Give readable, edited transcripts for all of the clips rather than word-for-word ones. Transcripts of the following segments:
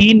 3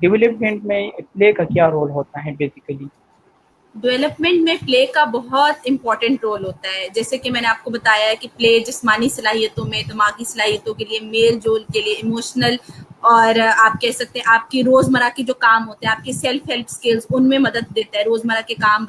development میں پلے کا کیا رول ہوتا ہے بیسیکلی؟ ڈیولپمنٹ میں پلے کا بہت امپورٹنٹ رول ہوتا ہے. جیسے کہ میں نے آپ کو بتایا ہے کہ پلے جسمانی صلاحیتوں میں، دماغی صلاحیتوں کے لیے، میل جول کے لیے، ایموشنل، اور آپ کہہ سکتے ہیں آپ کی روزمرہ کے جو کام ہوتے ہیں، آپ کے سیلف ہیلپ اسکلز، ان میں مدد دیتا ہے روزمرہ کے کام.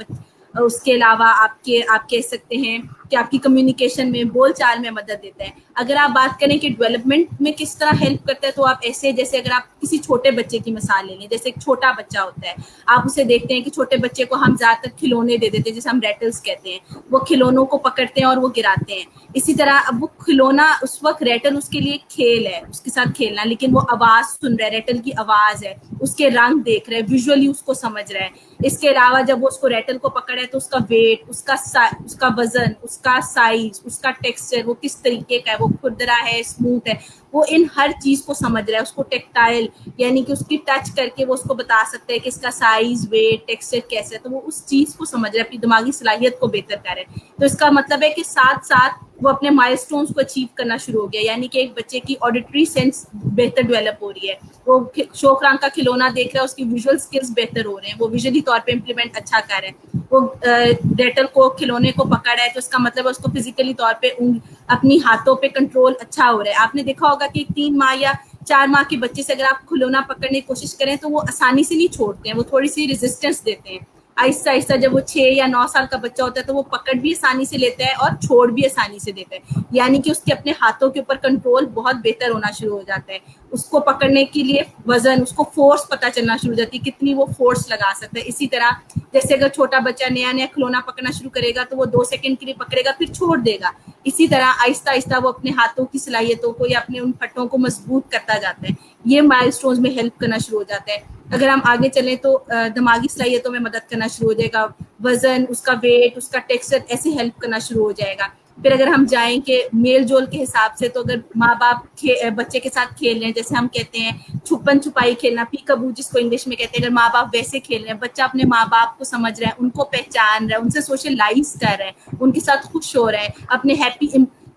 اس کے علاوہ آپ کہہ سکتے ہیں کہ آپ کی کمیونیکیشن میں، بول چال میں مدد دیتا ہے. اگر آپ بات کریں کہ ڈیولپمنٹ میں کس طرح ہیلپ کرتا ہے، تو آپ ایسے، جیسے اگر آپ کسی چھوٹے بچے کی مثال لے لیں، جیسے ایک چھوٹا بچہ ہوتا ہے، آپ اسے دیکھتے ہیں کہ چھوٹے بچے کو ہم زیادہ تر کھلونے دے دیتے ہیں، جسے ہم ریٹلز کہتے ہیں. وہ کھلونوں کو پکڑتے ہیں اور وہ گراتے ہیں. اسی طرح اب وہ کھلونا اس وقت ریٹل اس کے لیے کھیل ہے، اس کے ساتھ کھیلنا، لیکن وہ آواز سن رہا ہے، ریٹل کی آواز ہے، اس کے رنگ دیکھ رہا ہے، ویژولی اس کو سمجھ رہا ہے. اس کے علاوہ جب وہ اس کو ریٹل کو پکڑا ہے تو اس کا ویٹ، اس کا وزن، اس کا سائز، اس کا ٹیکسچر، وہ کس طریقے کا ہے، وہ کھردرا ہے، اسموتھ ہے، وہ ان ہر چیز کو سمجھ رہا ہے. اس کو ٹیکٹائل، یعنی کہ اس کی ٹچ کر کے وہ اس کو بتا سکتے ہیں کہ اس کا سائز، ویٹ، ٹیکسچر کیسا ہے. تو وہ اس چیز کو سمجھ رہا ہے، اپنی دماغی صلاحیت کو بہتر کر رہے ہیں. تو اس کا مطلب ہے کہ ساتھ ساتھ وہ اپنے مائل سٹونز کو اچیو کرنا شروع ہو گیا. یعنی کہ ایک بچے کی آڈیٹری سینس بہتر ڈیولپ ہو رہی ہے. وہ شوق رنگ کا کھلونا دیکھ رہا ہے، اس کی ویژول اسکلز بہتر ہو رہے ہیں، وہ ویژولی طور پہ امپلیمنٹ اچھا کر رہے ہیں. وہ ریٹل کو، کھلونے کو پکڑا ہے، تو اس کا مطلب ہے اس کو فزیکلی طور پہ اپنی ہاتھوں پہ کنٹرول اچھا ہو رہا ہے. آپ نے دیکھا ہوگا کہ 3 ماہ یا 4 ماہ کے بچے سے اگر آپ کھلونا پکڑنے کی کوشش کریں تو وہ آسانی سے نہیں چھوڑتے ہیں، وہ تھوڑی سی ریزسٹنس دیتے ہیں. آہستہ آہستہ جب وہ 6 یا 9 سال کا بچہ ہوتا ہے تو وہ پکڑ بھی آسانی سے لیتا ہے اور چھوڑ بھی آسانی سے دیتا ہے. یعنی کہ اس کے اپنے ہاتھوں کے اوپر کنٹرول بہت بہتر ہونا شروع ہو جاتا ہے. اس کو پکڑنے کے لیے وزن، اس کو فورس پتہ چلنا شروع ہو جاتی ہے، کتنی وہ فورس لگا سکتا ہے. اسی طرح جیسے اگر چھوٹا بچہ نیا نیا کھلونا پکڑنا شروع کرے گا تو وہ 2 سیکنڈ کے لیے پکڑے گا پھر چھوڑ دے گا. اسی طرح آہستہ آہستہ وہ اپنے ہاتھوں کی صلاحیتوں کو یا اپنے ان پٹوں کو مضبوط کرتا جاتا ہے. یہ مائل سٹونز میں ہیلپ کرنا شروع ہو جاتا ہے. اگر ہم آگے چلیں تو دماغی صلاحیتوں میں مدد کرنا شروع ہو جائے گا. وزن، اس کا ویٹ، اس کا ٹیکسچر ایسے ہیلپ کرنا شروع ہو جائے گا. پھر اگر ہم جائیں کہ میل جول کے حساب سے، تو اگر ماں باپ بچے کے ساتھ کھیل رہے ہیں، جیسے ہم کہتے ہیں چھپن چھپائی کھیلنا، پیکابو جس کو انگلش میں کہتے ہیں، اگر ماں باپ ویسے کھیل رہے ہیں، بچہ اپنے ماں باپ کو سمجھ رہا ہے، ان کو پہچان رہا ہے، ان سے سوشلائز کر رہا ہے، ان کے ساتھ خوش ہو رہا ہے، اپنے ہیپی.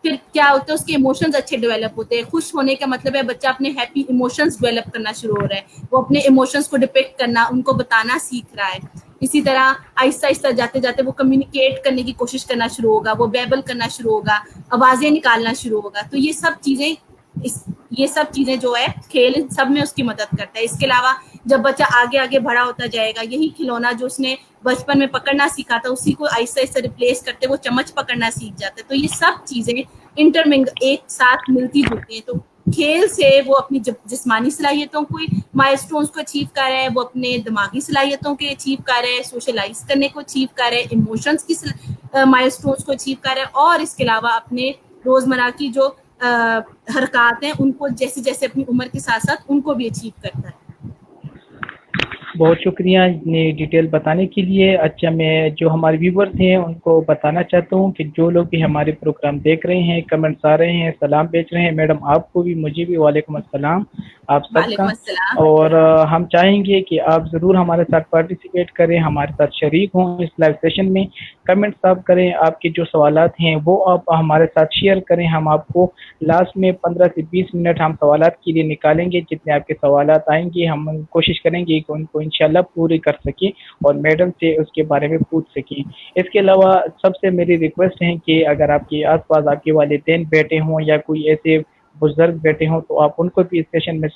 پھر کیا ہوتا ہے، اس کے ایموشنز اچھے ڈیولپ ہوتے ہیں. خوش ہونے کا مطلب ہے بچہ اپنے ہیپی ایموشنز ڈیولپ کرنا شروع ہو رہا ہے، وہ اپنے ایموشنز کو ڈپکٹ کرنا، ان کو بتانا سیکھ رہا ہے. اسی طرح آہستہ آہستہ جاتے جاتے وہ کمیونیکیٹ کرنے کی کوشش کرنا شروع ہوگا، وہ بیبل کرنا شروع ہوگا، آوازیں نکالنا شروع ہوگا. تو یہ سب چیزیں جو ہے کھیل سب میں اس کی مدد کرتا ہے. اس کے علاوہ جب بچہ آگے آگے بڑا ہوتا جائے گا، یہی کھلونا جو اس نے بچپن میں پکڑنا سیکھا تھا، اسی کو آہستہ آہستہ ریپلیس کرتے وہ چمچ پکڑنا سیکھ جاتا ہے. تو یہ سب چیزیں انٹرمنگ ایک ساتھ ملتی جلتی ہیں. تو کھیل سے وہ اپنی جسمانی صلاحیتوں کو، مائل سٹونز کو اچیو کر رہا ہے، وہ اپنے دماغی صلاحیتوں کے اچیو کر رہا ہے، سوشلائز کرنے کو اچیو کر رہا ہے، ایموشنز کی مائل سٹونز کو اچیو کر رہا ہے، اور اس کے علاوہ اپنے روزمرہ کی جو حرکات ہیں ان کو جیسے جیسے اپنی عمر کے ساتھ ساتھ ان کو بھی اچیو کرتا ہے. بہت شکریہ اتنی ڈیٹیل بتانے کے لیے. اچھا، میں جو ہمارے ویورز ہیں ان کو بتانا چاہتا ہوں کہ جو لوگ بھی ہمارے پروگرام دیکھ رہے ہیں، کمنٹس آ رہے ہیں، سلام بھیج رہے ہیں، میڈم آپ کو بھی، مجھے بھی وعلیکم السلام آپ سب کا. وعلیکم السلام. اور ہم چاہیں گے کہ آپ ضرور ہمارے ساتھ پارٹیسپیٹ کریں، ہمارے ساتھ شریک ہوں اس لائیو سیشن میں. کمنٹس آپ کریں، آپ کے جو سوالات ہیں وہ آپ ہمارے ساتھ شیئر کریں. ہم آپ کو لاسٹ میں 15 سے 20 منٹ ہم سوالات کے لیے نکالیں گے. جتنے آپ کے سوالات آئیں گے ہم کوشش کریں گے کہ ان کو انشاءاللہ پوری کر سکیں اور میڈم سے اس کے بارے میں پوچھ سکیں. اس کے علاوہ سب سے میری ریکویسٹ ہے کہ اگر آپ کے آس پاس آپ کے والدین بیٹھے ہوں یا کوئی ایسے بزرگ بیٹھے ہوں تو آپ ان کو بھی اس سیشن میں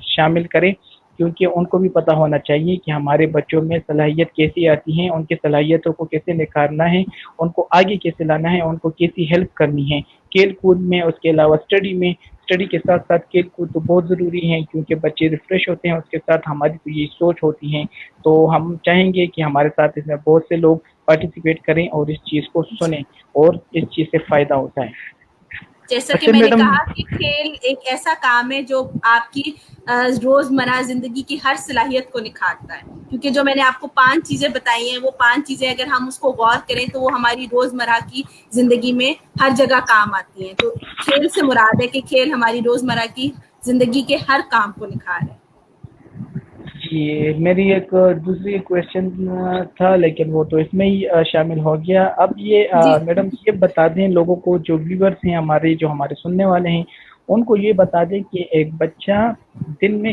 شامل کریں، کیونکہ ان کو بھی پتہ ہونا چاہیے کہ ہمارے بچوں میں صلاحیت کیسی آتی ہیں، ان کی صلاحیتوں کو کیسے نکھارنا ہے، ان کو آگے کیسے لانا ہے، ان کو کیسی ہیلپ کرنی ہے کھیل کود میں. اس کے علاوہ اسٹڈی کے ساتھ ساتھ کھیل کود تو بہت ضروری ہے، کیونکہ بچے ریفریش ہوتے ہیں، اس کے ساتھ ہماری تو یہ سوچ ہوتی ہے. تو ہم چاہیں گے کہ ہمارے ساتھ اس میں بہت سے لوگ پارٹیسپیٹ کریں اور اس چیز کو سنیں اور اس چیز سے فائدہ ہوتا ہے. جیسا کہ اچھا میں نے میڈم، کہا کہ کھیل ایک ایسا کام ہے جو آپ کی روزمرہ زندگی کی ہر صلاحیت کو نکھارتا ہے. کیونکہ جو میں نے آپ کو 5 چیزیں بتائی ہیں، وہ 5 چیزیں اگر ہم اس کو غور کریں تو وہ ہماری روزمرہ کی زندگی میں ہر جگہ کام آتی ہیں. تو کھیل سے مراد ہے کہ کھیل ہماری روزمرہ کی زندگی کے ہر کام کو نکھار ہے. جی میری ایک دوسری کویشچن تھا لیکن وہ تو اس میں ہی شامل ہو گیا. اب یہ جی میڈم یہ بتا دیں لوگوں کو، جو ویورس ہیں جو ہمارے سننے والے ہیں، ان کو یہ بتا دیں کہ ایک بچہ دن میں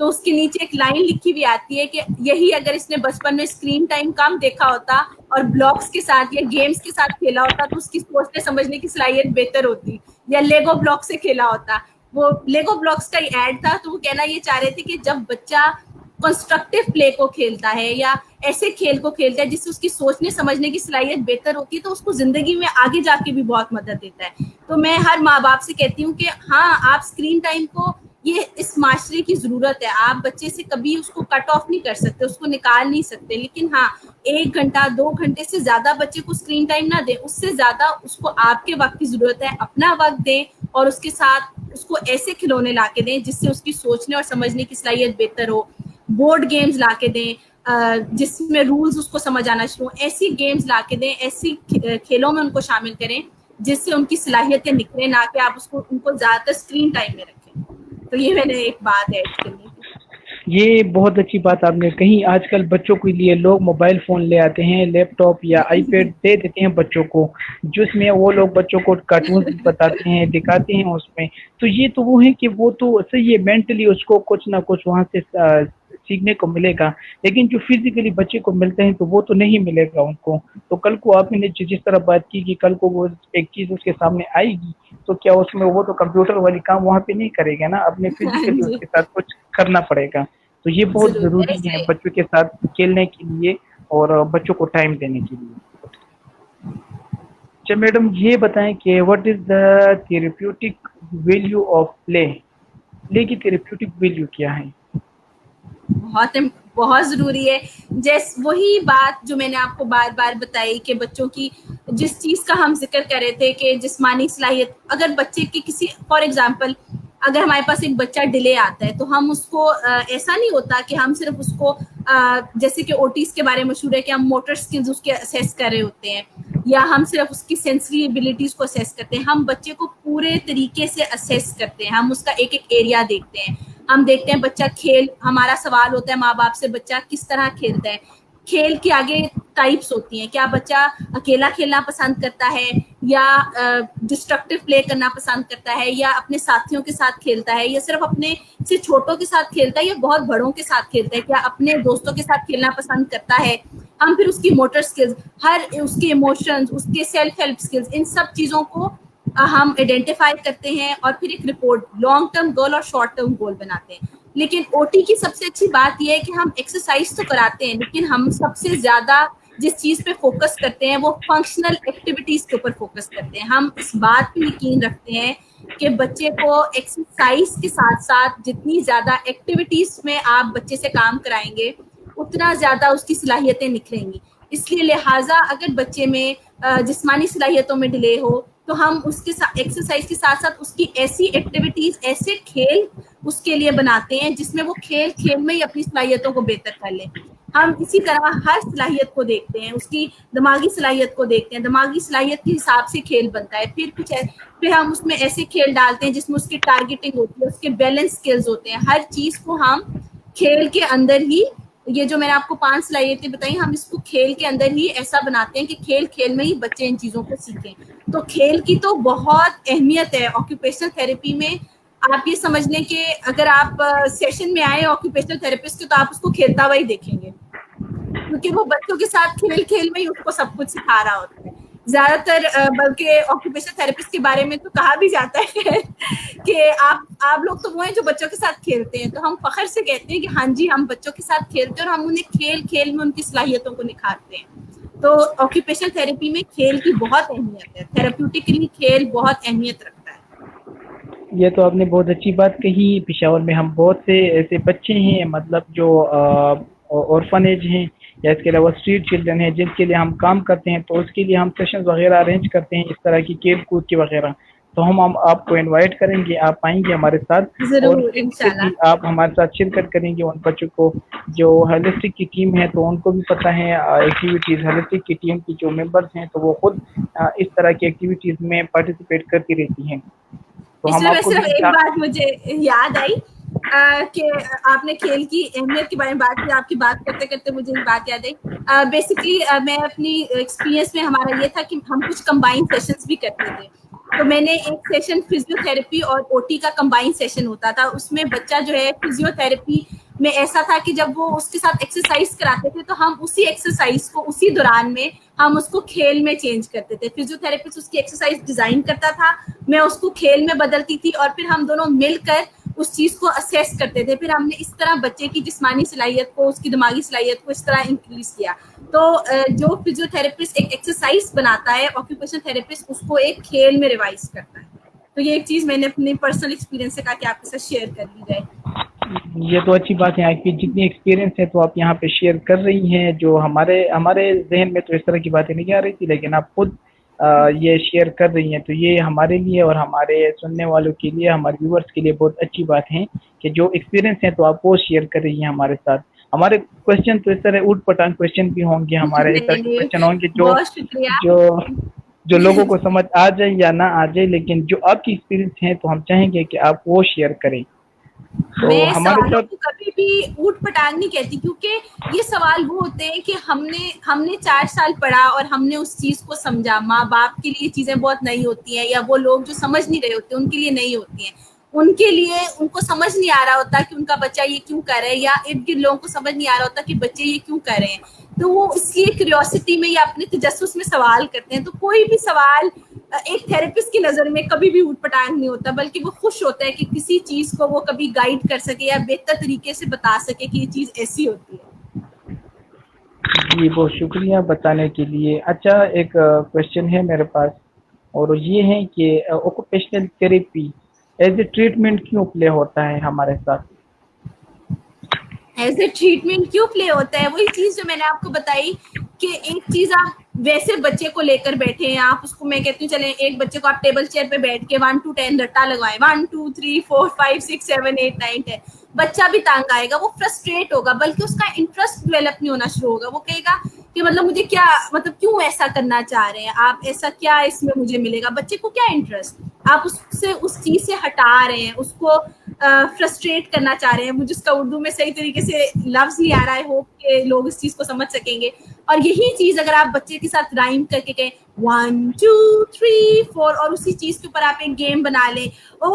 تو اس کے نیچے ایک لائن لکھی ہوئی آتی ہے کہ یہی اگر اس نے بچپن میں اسکرین ٹائم کم دیکھا ہوتا اور بلاکس کے ساتھ یا گیمز کے ساتھ کھیلا ہوتا تو اس کی سوچنے سمجھنے کی صلاحیت بہتر ہوتی, یا لیگو بلاک سے کھیلا ہوتا. وہ لیگو بلاکس کا ایڈ تھا, تو وہ کہنا یہ چاہ رہے تھے کہ جب بچہ کنسٹرکٹیو پلے کو کھیلتا ہے یا ایسے کھیل کو کھیلتا ہے جس سے اس کی سوچنے سمجھنے کی صلاحیت بہتر ہوتی ہے, تو اس کو زندگی میں آگے جا کے بھی بہت مدد دیتا ہے. تو میں ہر ماں باپ سے کہتی ہوں کہ ہاں آپ اسکرین ٹائم کو, یہ اس معاشرے کی ضرورت ہے, آپ بچے سے کبھی اس کو کٹ آف نہیں کر سکتے, اس کو نکال نہیں سکتے, لیکن ہاں 1 گھنٹہ 2 گھنٹے سے زیادہ بچے کو اسکرین ٹائم نہ دیں, اس سے زیادہ اس کو آپ کے وقت کی ضرورت ہے, اپنا وقت دیں اور اس کے ساتھ اس کو ایسے کھلونے لا کے دیں جس سے اس کی سوچنے اور سمجھنے کی صلاحیت بہتر ہو. بورڈ گیمز لا کے دیں جس میں رولز اس کو سمجھ آنا شروع ہو, ایسی گیمز لا کے دیں, ایسی کھیلوں میں ان کو شامل کریں جس سے ان کی صلاحیتیں نکلیں, نہ کہ آپ اس کو ان کو زیادہ تر اسکرین ٹائم میں رکھیں. تو یہ میں نے ایک بات ایڈ کرنی تھی. یہ بہت اچھی بات آپ نے کہی. آج کل بچوں کے لیے لوگ موبائل فون لے آتے ہیں, لیپ ٹاپ یا آئی پیڈ دے دیتے ہیں بچوں کو, جس میں وہ لوگ بچوں کو کارٹونز بتاتے ہیں, دکھاتے ہیں اس میں. تو یہ تو وہ ہے کہ وہ تو صحیح ہے, مینٹلی اس کو کچھ نہ کچھ وہاں سے سیکھنے کو ملے گا, لیکن جو فزیکلی بچے کو ملتے ہیں تو وہ تو نہیں ملے گا ان کو. تو کل کو آپ نے جس طرح بات کی کہ کل کو وہ ایک چیز اس کے سامنے آئے گی تو کیا اس میں وہ تو کمپیوٹر والی کام وہاں پہ نہیں کرے گا نا, اپنے ہاں فزیکلی اس جی, کے ساتھ کچھ کرنا پڑے گا. تو یہ بہت ضرور ضروری ہے ایسے. بچوں کے ساتھ کھیلنے کے لیے اور بچوں کو ٹائم دینے کے لیے. اچھا میڈم یہ بتائیں کہ what is the therapeutic value of play, play کی تھیراپیوٹک ویلیو کیا ہے؟ بہت بہت ضروری ہے. وہی بات جو میں نے آپ کو بار بار بتائی کہ بچوں کی جس چیز کا ہم ذکر کر رہے تھے کہ جسمانی صلاحیت, اگر بچے کی کسی فار ایگزامپل اگر ہمارے پاس ایک بچہ ڈیلے آتا ہے تو ہم اس کو ایسا نہیں ہوتا کہ ہم صرف اس کو جیسے کہ اوٹیز کے بارے میں مشہور ہے کہ ہم موٹر اسکلز اس کے اسیس کر رہے ہوتے ہیں, یا ہم صرف اس کی سینسری ایبلٹیز کو اسیس کرتے ہیں. ہم بچے کو پورے طریقے سے اسیس کرتے ہیں, ہم اس کا ایک ایک ایریا دیکھتے ہیں. ہم دیکھتے ہیں بچہ کھیل, ہمارا سوال ہوتا ہے ماں باپ سے بچہ کس طرح کھیلتا ہے. کھیل کے آگے ٹائپس ہوتی ہیں, کیا بچہ اکیلا کھیلنا پسند کرتا ہے یا ڈسٹرکٹیو پلے کرنا پسند کرتا ہے, یا اپنے ساتھیوں کے ساتھ کھیلتا ہے, یا صرف اپنے سے چھوٹوں کے ساتھ کھیلتا ہے یا بہت بڑوں کے ساتھ کھیلتا ہے, کیا اپنے دوستوں کے ساتھ کھیلنا پسند کرتا ہے. ہم پھر اس کی موٹر سکلز, ہر اس کے ایموشنز, اس کے سیلف ہیلپ سکلز, ان سب چیزوں کو ہم آئیڈینٹیفائی کرتے ہیں اور پھر ایک رپورٹ لانگ ٹرم گول اور شارٹ ٹرم گول بناتے ہیں. لیکن او ٹی کی سب سے اچھی بات یہ ہے کہ ہم ایکسرسائز تو کراتے ہیں, لیکن ہم سب سے زیادہ جس چیز پہ فوکس کرتے ہیں وہ فنکشنل ایکٹیویٹیز کے اوپر فوکس کرتے ہیں. ہم اس بات پہ یقین رکھتے ہیں کہ بچے کو ایکسرسائز کے ساتھ ساتھ جتنی زیادہ ایکٹیویٹیز میں آپ بچے سے کام کرائیں گے اتنا زیادہ اس کی صلاحیتیں نکھریں گی. اس لیے لہٰذا اگر بچے میں جسمانی صلاحیتوں میں ڈیلے ہو تو ہم اس کے ساتھ ایکسرسائز کے ساتھ ساتھ اس کی ایسی ایکٹیویٹیز, ایسے کھیل اس کے لیے بناتے ہیں جس میں وہ کھیل کھیل میں ہی اپنی صلاحیتوں کو بہتر کر لیں. ہم اسی طرح ہر صلاحیت کو دیکھتے ہیں, اس کی دماغی صلاحیت کو دیکھتے ہیں, دماغی صلاحیت کے حساب سے کھیل بنتا ہے. پھر ہم اس میں ایسے کھیل ڈالتے ہیں جس میں اس کی ٹارگیٹنگ ہوتی ہے, اس کے بیلنس اسکلز ہوتے ہیں. ہر چیز کو ہم کھیل کے اندر ہی, یہ جو میں نے آپ کو 5 صلاحیتیں بتائی, ہم اس کو کھیل کے اندر ہی ایسا بناتے ہیں کہ کھیل کھیل میں ہی بچے ان چیزوں کو سیکھیں. تو کھیل کی تو بہت اہمیت ہے آکوپیشنل تھراپی میں. آپ یہ سمجھ لیں کہ اگر آپ سیشن میں آئے آکوپیشنل تھراپسٹ کے تو آپ اس کو کھیلتا ہوا ہی دیکھیں گے, کیونکہ وہ بچوں کے ساتھ کھیل کھیل میں ہی اس کو سب کچھ سکھا رہا ہوتا ہے. زیادہ تر بلکہ آکوپیشنل تھراپسٹ کے بارے میں تو کہا بھی جاتا ہے کہ آپ لوگ تو وہ ہیں جو بچوں کے ساتھ کھیلتے ہیں. تو ہم فخر سے کہتے ہیں کہ ہاں جی ہم بچوں کے ساتھ کھیلتے ہیں اور ہم انہیں کھیل کھیل میں ان کی صلاحیتوں کو نکھارتے ہیں. تو آکوپیشنل تھراپی میں کھیل کی بہت اہمیت ہے, تھراپیوٹکلی کھیل بہت اہمیت رکھتا ہے. یہ تو آپ نے بہت اچھی بات کہی. پشاور میں ہم بہت سے ایسے بچے ہیں مطلب جو اورفنیج ہیں یا اس کے علاوہ اسٹریٹ چلڈرن ہیں جن کے لیے ہم کام کرتے ہیں, تو اس کے لیے ہم سیشنز وغیرہ ارینج کرتے ہیں اس طرح کی کھیل کود کی وغیرہ. تو ہم آپ کو انوائٹ کریں گے, آپ آئیں گے ہمارے ساتھ اور ضرور انشاءاللہ. فزیکلی آپ ہمارے ساتھ شرکت کریں گے. ان بچوں کو جو ہیلسٹک کی ٹیم ہے تو ان کو بھی پتہ ہے ایکٹیویٹیز, ہیلسٹک کی ٹیم کی جو ممبرس ہیں تو وہ خود اس طرح کی ایکٹیویٹیز میں پارٹیسپیٹ کرتی رہتی ہیں. تو اس ہم میں آپ کو صرف بھی ایک بات مجھے یاد آئی کہ آپ نے کھیل کی اہمیت کے بارے میں بات کی, آپ کی بات کرتے کرتے مجھے ایک بات یاد آئی. بیسکلی میں اپنی ایکسپیرینس میں ہمارا یہ تھا کہ ہم کچھ کمبائن سیشنز بھی کرتے تھے. تو میں نے ایک سیشن فزیوتھراپی اور اوٹی کا کمبائن سیشن ہوتا تھا. اس میں بچہ جو ہے فزیوتھراپی میں ایسا تھا کہ جب وہ اس کے ساتھ ایکسرسائز کراتے تھے تو ہم اسی ایکسرسائز کو اسی دوران میں ہم اس کو کھیل میں چینج کرتے تھے. فزیوتھراپسٹ اس کی ایکسرسائز ڈیزائن کرتا تھا, میں اس کو کھیل میں بدلتی تھی, اور پھر ہم دونوں مل کر اس چیز کو اسیس کرتے تھے. پھر ہم نے اس طرح بچے کی جسمانی صلاحیت کو, اس کی دماغی صلاحیت کو اس طرح انکریز کیا. تو جو فزیوتھراپسٹ ایک ایکسرسائز بناتا ہے, آکوپیشن تھراپسٹ اس کو ایک کھیل میں ریوائز کرتا ہے. تو یہ ایک چیز میں نے اپنے پرسنل ایکسپیرینس سے کہا کہ آپ کے ساتھ شیئر کر لی جائے. یہ تو اچھی بات ہے, آپ کی جتنی ایکسپیرینس ہے تو آپ یہاں پہ شیئر کر رہی ہیں, جو ہمارے ذہن میں تو اس طرح کی باتیں نہیں آ رہی تھی, لیکن آپ خود یہ شیئر کر رہی ہیں, تو یہ ہمارے لیے اور ہمارے سننے والوں کے لیے, ہمارے ویورس کے لیے بہت اچھی بات ہے کہ جو ایکسپیرینس ہیں تو آپ وہ شیئر کر رہی ہیں ہمارے ساتھ. ہمارے کوشچن تو اس طرح اوٹ پٹانگ کوشچن بھی ہوں گے, ہمارے اس طرح کے نہیں, کوشچن ہوں گے بہت شکریہ. جو جو لوگوں کو سمجھ آ جائے یا نہ آ جائے, لیکن جو آپ کی ایکسپیرینس ہیں تو ہم چاہیں گے کہ آپ وہ شیئر کریں. تو میں ہمارے سوالوں ساتھ کو کبھی بھی اوٹ پٹانگ نہیں کہتی, کیونکہ یہ سوال وہ ہوتے ہیں کہ ہم نے 4 سال پڑھا اور ہم نے اس چیز کو سمجھا. ماں باپ کے لیے چیزیں بہت نئی ہوتی ہیں, یا وہ لوگ جو سمجھ نہیں رہے ہوتے ان کے لیے نئی ہوتی ہیں. ان کے لیے ان کو سمجھ نہیں آ رہا ہوتا کہ ان کا بچہ یہ کیوں کر رہا ہے, یا ارد گرد لوگوں کو سمجھ نہیں آ رہا ہوتا کہ بچے یہ کیوں کر رہے ہیں. تو وہ اس لیے کیوریوسٹی میں یا اپنے تجسس میں سوال کرتے ہیں. تو کوئی بھی سوال ایک تھراپسٹ کی نظر میں کبھی بھی اوٹ پٹانگ نہیں ہوتا, بلکہ وہ خوش ہوتا ہے کہ کسی چیز کو وہ کبھی گائیڈ کر سکے یا بہتر طریقے سے بتا سکے کہ یہ چیز ایسی ہوتی ہے. جی بہت شکریہ بتانے کے لیے. اچھا, ایک کوشچن ہے میرے پاس, اور یہ ہے کہ occupational therapy as a treatment کیوں پلے ہوتا ہے ہمارے ساتھ؟ ایز اے ٹریٹمنٹ کیوں پلے ہوتا ہے؟ وہی چیز جو میں نے آپ کو بتائی کہ ایک چیز آپ ویسے بچے کو لے کر بیٹھے ہیں, آپ اس کو, میں کہتی ہوں چلیں ایک بچے کو آپ ٹیبل چیئر پہ بیٹھ کے 1 to 10 رٹا لگوائیں, 1 2 3 4 5 6 7 8 9 10, بچہ بھی تانگ آئے گا, وہ فرسٹریٹ ہوگا, بلکہ اس کا انٹرسٹ ڈیولپ نہیں ہونا شروع ہوگا. وہ کہے گا کہ مطلب مجھے کیا, مطلب کیوں ایسا کرنا چاہ رہے ہیں آپ, ایسا کیا اس میں مجھے ملے گا. بچے کو کیا انٹرسٹ, آپ اس چیز سے ہٹا رہے ہیں, اس کو فرسٹریٹ کرنا چاہ رہے ہیں. مجھے اس کا اردو میں صحیح طریقے سے لفظ نہیں آ رہا ہے, ہوپ کہ لوگ اس چیز کو سمجھ سکیں گے. اور یہی چیز اگر آپ بچے کے ساتھ رائم کر کے کہیں 1 2 3 4, اور اسی چیز کے اوپر آپ ایک گیم بنا لیں, او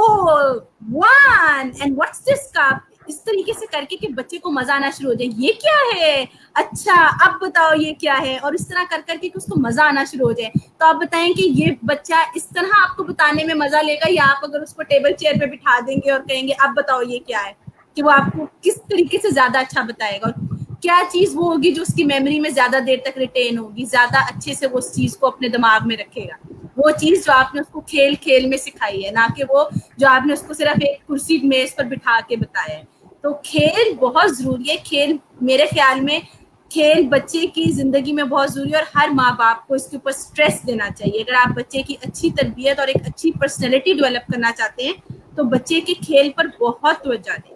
1 اینڈ واٹس دس کا, اس طریقے سے کر کے کہ بچے کو مزہ آنا شروع ہو جائے, یہ کیا ہے, اچھا اب بتاؤ یہ کیا ہے, اور اس طرح کر کر کے کہ اس کو مزہ آنا شروع ہو جائے. تو آپ بتائیں کہ یہ بچہ اس طرح آپ کو بتانے میں مزہ لے گا, یا آپ اگر اس کو ٹیبل چیئر پہ بٹھا دیں گے اور کہیں گے اب بتاؤ یہ کیا ہے, کہ وہ آپ کو کس طریقے سے زیادہ اچھا بتائے گا, اور کیا چیز وہ ہوگی جو اس کی میموری میں زیادہ دیر تک ریٹین ہوگی, زیادہ اچھے سے وہ اس چیز کو اپنے دماغ میں رکھے گا. وہ چیز جو آپ نے اس کو کھیل کھیل میں سکھائی ہے, نہ کہ وہ جو آپ نے اس کو صرف ایک کرسی میز پر بٹھا کے بتایا ہے. تو کھیل بہت ضروری ہے. کھیل میرے خیال میں کھیل بچے کی زندگی میں بہت ضروری ہے, اور ہر ماں باپ کو اس کے اوپر اسٹریس دینا چاہیے. اگر آپ بچے کی اچھی تربیت اور ایک اچھی پرسنالٹی ڈیولپ کرنا چاہتے ہیں تو بچے کے کھیل پر بہت توجہ دیں.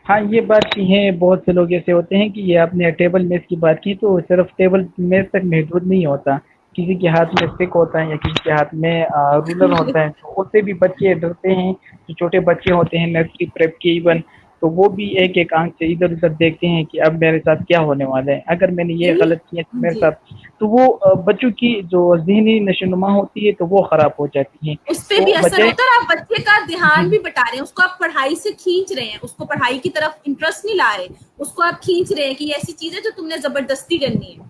ہاں یہ بات بھی ہے, بہت سے لوگ ایسے ہوتے ہیں کہ یہ آپ نے ٹیبل میز کی بات کی, تو صرف ٹیبل میز تک محدود نہیں ہوتا, کسی کے ہاتھ میں اسٹک ہوتا ہے یا کسی کے ہاتھ میں رولر ہوتا ہے, تو اس سے بھی بچے ڈرتے ہیں. جو چھوٹے بچے ہوتے ہیں نرسری پریپ کے ایون, تو وہ بھی ایک ایک آنکھ سے ادھر ادھر دیکھتے ہیں کہ اب میرے ساتھ کیا ہونے والا ہے, اگر میں نے یہ غلط کیا تو میرے جی, ساتھ, تو وہ بچوں کی جو ذہنی نشوونما ہوتی ہے تو وہ خراب ہو جاتی ہے. اس پہ تو بھی اثر بجائے ہوتا ہے, اور آپ بچے کا جی دھیان بھی بٹا رہے ہیں, اس کو آپ پڑھائی سے کھینچ رہے ہیں, اس کو پڑھائی کی طرف انٹرسٹ نہیں لا رہے, اس کو آپ کھینچ رہے ہیں کہ یہ ایسی چیز ہے جو تم نے زبردستی کرنی ہے.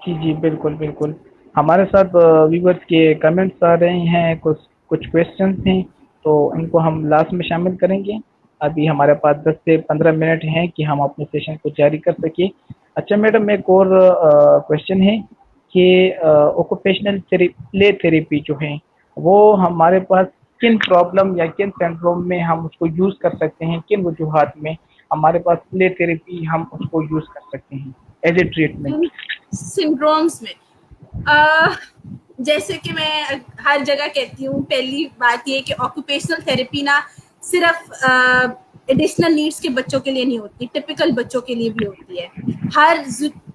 جی جی بالکل بالکل. ہمارے ساتھ ویورس کے کمنٹس آ رہے ہیں, کچھ کویشچنس ہیں, تو ان کو ہم لاسٹ میں شامل کریں گے. ابھی ہمارے پاس 10 سے 15 منٹ ہیں کہ ہم اپنے سیشن کو جاری کر سکیں. اچھا میڈم, ایک اور کویشچن ہے کہ آکوپیشنل پلے تھراپی جو ہے وہ ہمارے پاس کن پرابلم یا کن سنڈروم میں ہم اس کو یوز کر سکتے ہیں, کن وجوہات میں ہمارے پاس پلے تھراپی ہم اس کو یوز کر سکتے ہیں ایز اے ٹریٹمنٹ؟ سنڈرومس میں جیسے کہ میں ہر جگہ کہتی ہوں, پہلی بات یہ کہ آکوپیشنل تھراپی نہ صرف ایڈیشنل نیڈس کے بچوں کے لیے نہیں ہوتی, ٹپیکل بچوں کے لیے بھی ہوتی ہے. ہر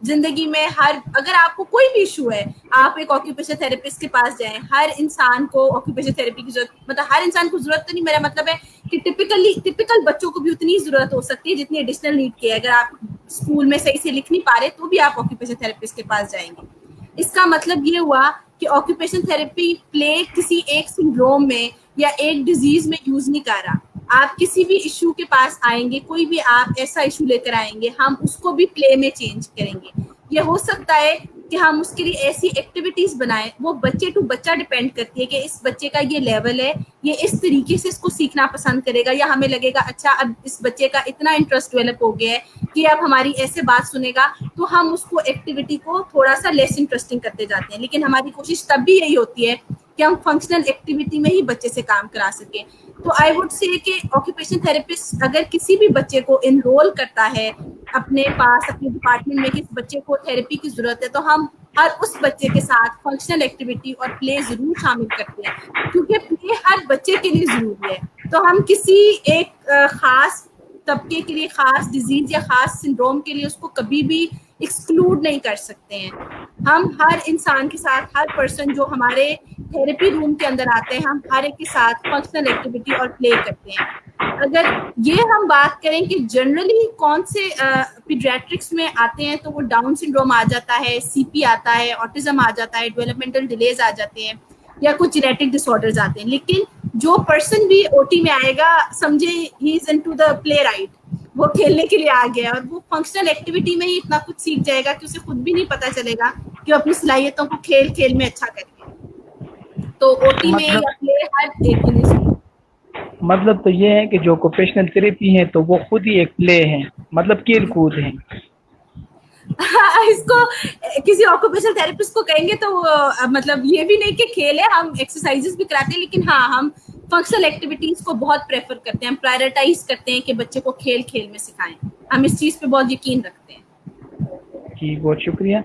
زندگی میں اگر آپ کو کوئی بھی ایشو ہے, آپ ایک آکوپیشن تھراپسٹ کے پاس جائیں. ہر انسان کو آکوپیشن تھراپی کی ضرورت, مطلب ہر انسان کو ضرورت تو نہیں, میرا مطلب ہے کہ ٹپیکل بچوں کو بھی اتنی ضرورت ہو سکتی ہے جتنی ایڈیشنل نیڈ کی ہے. اگر آپ اسکول میں صحیح سے لکھ نہیں پا رہے تو بھی آپ آکوپیشن تھراپسٹ کے پاس جائیں گے. اس کا مطلب یہ ہوا کہ آکوپیشن تھراپی پلے کسی ایک سنڈروم میں یا ایک ڈیزیز میں یوز نہیں کر رہا. آپ کسی بھی ایشو کے پاس آئیں گے, کوئی بھی آپ ایسا ایشو لے کر آئیں گے, ہم اس کو بھی پلے میں چینج کریں گے. یہ ہو سکتا ہے کہ ہم اس کے لیے ایسی ایکٹیویٹیز بنائیں, وہ بچے ٹو بچہ ڈپینڈ کرتی ہے کہ اس بچے کا یہ لیول ہے, یہ اس طریقے سے اس کو سیکھنا پسند کرے گا, یا ہمیں لگے گا اچھا اب اس بچے کا اتنا انٹرسٹ ڈیولپ ہو گیا ہے کہ اب ہماری ایسے بات سنے گا, تو ہم اس کو ایکٹیویٹی کو تھوڑا سا لیس انٹرسٹنگ کرتے جاتے ہیں. لیکن ہماری کوشش تب بھی یہی ہوتی ہے کہ ہم فنکشنل ایکٹیویٹی میں ہی بچے سے کام کرا سکیں. تو آئی وڈ سے کہ آکوپیشن تھراپسٹ اگر کسی بھی بچے کو انرول کرتا ہے اپنے پاس اپنے ڈپارٹمنٹ میں کہ اس بچے کو تھراپی کی ضرورت ہے, تو ہم ہر اس بچے کے ساتھ فنکشنل ایکٹیویٹی اور پلے ضرور شامل کرتے ہیں, کیونکہ پلے ہر بچے کے لیے ضروری ہے. تو ہم کسی ایک خاص طبقے کے لیے, خاص ڈیزیز یا خاص سنڈروم کے لیے اس کو کبھی بھی ایکسکلوڈ نہیں کر سکتے ہیں. ہم ہر انسان کے ساتھ, ہر پرسن جو ہمارے تھراپی روم کے اندر آتے ہیں, ہم ہر ایک کے ساتھ فنکشنل ایکٹیویٹی اور پلے کرتے ہیں. اگر یہ ہم بات کریں کہ جنرلی کون سے پیڈیاٹرکس میں آتے ہیں, تو وہ ڈاؤن سنڈروم آ جاتا ہے, سی پی آتا ہے, آٹزم آ جاتا ہے, ڈیولپمنٹل ڈیلیز آ جاتے ہیں, یا کچھ جینیٹک ڈس آرڈرز آتے ہیں. لیکن جو پرسن بھی او ٹی میں آئے گا, سمجھے ہی is into the play right, وہ کھیلنے کے لیے آ گیا, اور وہ فنکشنل ایکٹیویٹی میں ہی اتنا کچھ سیکھ جائے گا کہ اسے خود بھی نہیں پتا چلے گا کہ وہ اپنی صلاحیتوں کو کھیل کھیل میں اچھا کرے. تو او ٹی میں مطلب یا پلے ہر ایک کے لیے. مطلب تو یہ ہے کہ جو آکوپیشنل تھراپی ہے تو وہ خود ہی ایک پلے ہے, مطلب کھیل کود ہے. اس کو کسی آکوپیشنل تھراپسٹ کو کہیں گے تو وہ مطلب یہ بھی نہیں کہ کھیل ہے, ہم ایکسرسائزز بھی کراتے ہیں, لیکن ہاں ہم فنکشنل ایکٹیویٹیز کو بہت پریفر کرتے ہیں, ہم پرائرٹائز کرتے ہیں کہ بچے کو کھیل کھیل میں سکھائیں. ہم اس چیز پہ بہت یقین رکھتے ہیں. جی بہت شکریہ.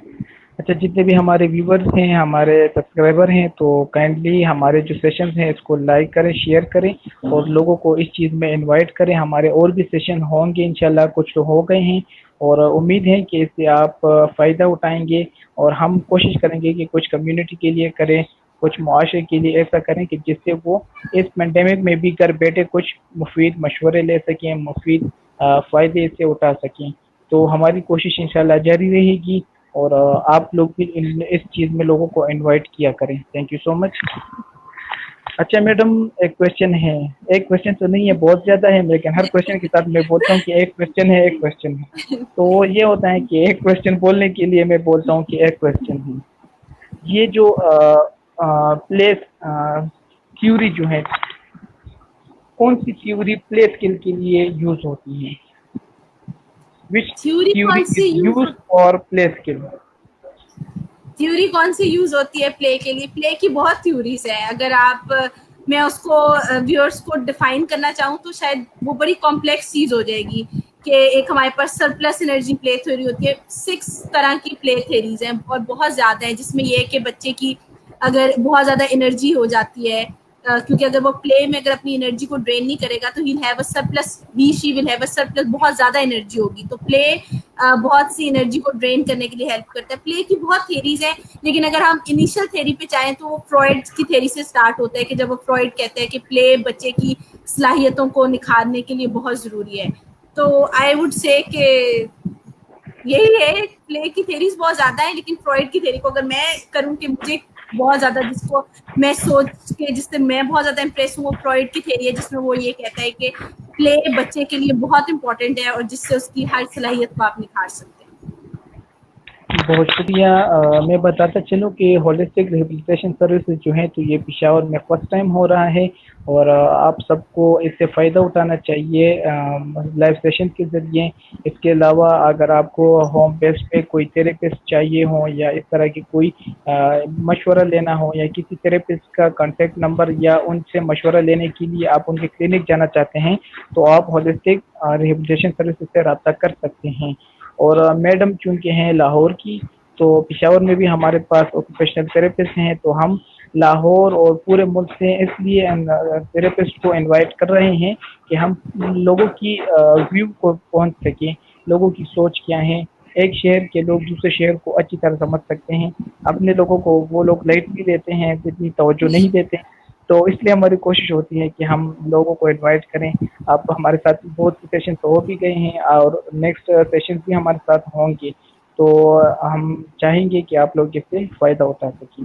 اچھا, جتنے بھی ہمارے ویورز ہیں, ہمارے سبسکرائبر ہیں, تو کائنڈلی ہمارے جو سیشنز ہیں اس کو لائک کریں, شیئر کریں, اور لوگوں کو اس چیز میں انوائٹ کریں. ہمارے اور بھی سیشن ہوں گے انشاءاللہ, کچھ تو ہو گئے ہیں, اور امید ہے کہ اس سے آپ فائدہ اٹھائیں گے. اور ہم کوشش کریں گے کہ کچھ کمیونٹی کے لیے کریں, کچھ معاشرے کے لیے ایسا کریں کہ جس سے وہ اس پینڈیمک میں بھی گھر بیٹھے کچھ مفید مشورے لے سکیں, مفید فائدے اس سے اٹھا سکیں. تو ہماری کوشش انشاءاللہ جاری رہے گی, اور آپ لوگ بھی اس چیز میں لوگوں کو انوائٹ کیا کریں. تھینک یو سو مچ. اچھا میڈم, ایک کویشچن ہے, ایک کویشچن تو نہیں ہے, بہت زیادہ ہے, لیکن ہر کویشچن کے ساتھ میں بولتا ہوں کہ ایک کویشچن ہے, ایک کویشچن ہے. تو یہ ہوتا ہے کہ ایک کویشچن بولنے کے لیے میں بولتا ہوں کہ ایک کویشچن ہے. یہ جو پلیس تھیوری جو ہے, کون سی تھیوری پلے اسکل کے لیے یوز ہوتی ہے؟ which تھیوری theory کون سی is use used for play skill؟ Theory کون سی یوز ہوتی ہے پلے کے لیے؟ پلے کی بہت تھیوریز ہیں. اگر آپ میں اس کو ویورس کو ڈیفائن کرنا چاہوں تو شاید وہ بڑی کمپلیکس چیز ہو جائے گی. کہ ایک ہمارے پاس سرپلس انرجی پلے تھیوری ہوتی ہے, 6 طرح کی پلے تھیوریز ہیں اور بہت زیادہ ہیں, جس میں یہ ہے کہ بچے کی اگر بہت زیادہ انرجی ہو جاتی ہے, کیونکہ اگر وہ پلے میں اگر اپنی انرجی کو ڈرین نہیں کرے گا تو he have a surplus, he she will have a surplus, بہت زیادہ انرجی ہوگی. تو پلے بہت سی انرجی کو ڈرین کرنے کے لیے ہیلپ کرتا ہے. پلے کی بہت تھیریز ہیں, لیکن اگر ہم انیشل تھیری پہ چاہیں تو وہ فرائڈ کی تھیری سے سٹارٹ ہوتا ہے, کہ جب وہ فرائڈ کہتے ہیں کہ پلے بچے کی صلاحیتوں کو نکھارنے کے لیے بہت ضروری ہے. تو آئی وڈ سے کہ یہی ہے, پلے کی تھیریز بہت زیادہ ہیں, لیکن فرائڈ کی تھیری کو اگر میں کروں کہ مجھے بہت زیادہ جس کو میں سوچ کے جس سے میں بہت زیادہ امپریس ہوں, وہ فرائڈ کی تھیری ہے, جس میں وہ یہ کہتا ہے کہ پلے بچے کے لیے بہت امپورٹنٹ ہے, اور جس سے اس کی ہر صلاحیت کو آپ نکھار سکتے ہیں. بہت شکریہ. میں بتاتا چلوں کہ ہولسٹک ریہیبلیٹیشن سروسز جو ہیں تو یہ پشاور میں فرسٹ ٹائم ہو رہا ہے, اور آپ سب کو اس سے فائدہ اٹھانا چاہیے لائیو سیشن کے ذریعے. اس کے علاوہ اگر آپ کو ہوم بیس پہ کوئی تھراپسٹ چاہیے ہو, یا اس طرح کی کوئی مشورہ لینا ہو, یا کسی تھراپسٹ کا کانٹیکٹ نمبر یا ان سے مشورہ لینے کے لیے آپ ان کے کلینک جانا چاہتے ہیں, تو آپ ہولسٹک ریہیبلیٹیشن سروسز سے رابطہ کر سکتے ہیں. اور میڈم چونکہ ہیں لاہور کی, تو پشاور میں بھی ہمارے پاس آکوپیشنل تھراپسٹ ہیں, تو ہم لاہور اور پورے ملک سے اس لیے تھراپسٹ کو انوائٹ کر رہے ہیں کہ ہم لوگوں کی ویو کو پہنچ سکیں, لوگوں کی سوچ کیا ہے. ایک شہر کے لوگ دوسرے شہر کو اچھی طرح سمجھ سکتے ہیں, اپنے لوگوں کو وہ لوگ لائٹلی لیتے ہیں, اتنی توجہ نہیں دیتے. تو اس لیے ہماری کوشش ہوتی ہے کہ ہم لوگوں کو انوائٹ کریں. آپ ہمارے ساتھ بہت سے سیشن ہو بھی گئے ہیں, اور نیکسٹ سیشن بھی ہمارے ساتھ ہوں گے, تو ہم چاہیں گے کہ آپ لوگ اس سے فائدہ اٹھا سکیں.